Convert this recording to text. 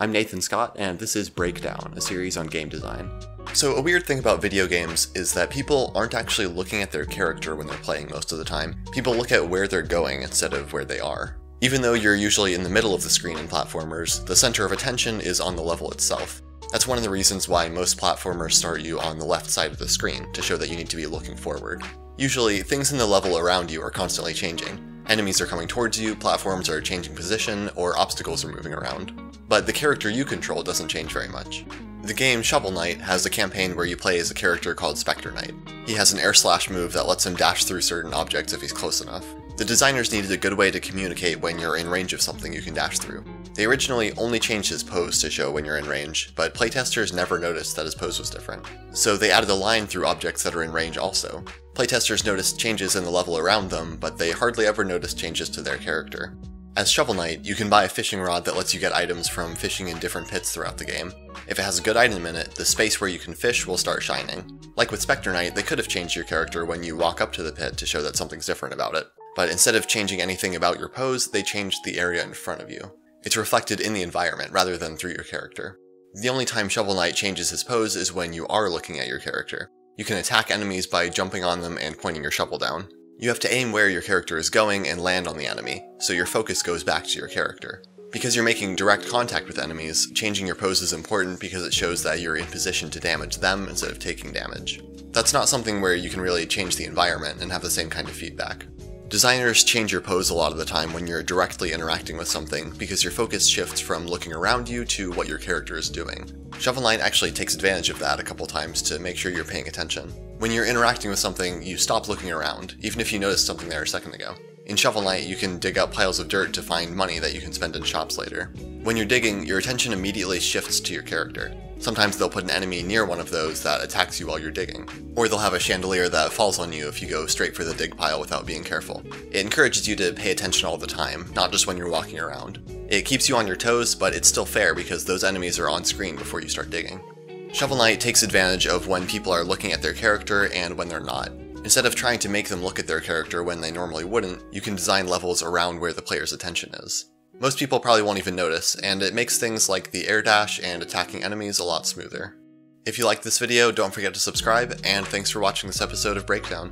I'm Nathan Scott, and this is Breakdown, a series on game design. So a weird thing about video games is that people aren't actually looking at their character when they're playing most of the time. People look at where they're going instead of where they are. Even though you're usually in the middle of the screen in platformers, the center of attention is on the level itself. That's one of the reasons why most platformers start you on the left side of the screen, to show that you need to be looking forward. Usually, things in the level around you are constantly changing. Enemies are coming towards you, platforms are changing position, or obstacles are moving around. But the character you control doesn't change very much. The game Shovel Knight has a campaign where you play as a character called Spectre Knight. He has an air slash move that lets him dash through certain objects if he's close enough. The designers needed a good way to communicate when you're in range of something you can dash through. They originally only changed his pose to show when you're in range, but playtesters never noticed that his pose was different. So they added a line through objects that are in range also. Playtesters noticed changes in the level around them, but they hardly ever noticed changes to their character. As Shovel Knight, you can buy a fishing rod that lets you get items from fishing in different pits throughout the game. If it has a good item in it, the space where you can fish will start shining. Like with Spectre Knight, they could have changed your character when you walk up to the pit to show that something's different about it. But instead of changing anything about your pose, they changed the area in front of you. It's reflected in the environment rather than through your character. The only time Shovel Knight changes his pose is when you are looking at your character. You can attack enemies by jumping on them and pointing your shovel down. You have to aim where your character is going and land on the enemy, so your focus goes back to your character. Because you're making direct contact with enemies, changing your pose is important because it shows that you're in position to damage them instead of taking damage. That's not something where you can really change the environment and have the same kind of feedback. Designers change your pose a lot of the time when you're directly interacting with something because your focus shifts from looking around you to what your character is doing. Shovel Knight actually takes advantage of that a couple times to make sure you're paying attention. When you're interacting with something, you stop looking around, even if you noticed something there a second ago. In Shovel Knight, you can dig up piles of dirt to find money that you can spend in shops later. When you're digging, your attention immediately shifts to your character. Sometimes they'll put an enemy near one of those that attacks you while you're digging. Or they'll have a chandelier that falls on you if you go straight for the dig pile without being careful. It encourages you to pay attention all the time, not just when you're walking around. It keeps you on your toes, but it's still fair because those enemies are on screen before you start digging. Shovel Knight takes advantage of when people are looking at their character and when they're not. Instead of trying to make them look at their character when they normally wouldn't, you can design levels around where the player's attention is. Most people probably won't even notice, and it makes things like the air dash and attacking enemies a lot smoother. If you liked this video, don't forget to subscribe, and thanks for watching this episode of Breakdown.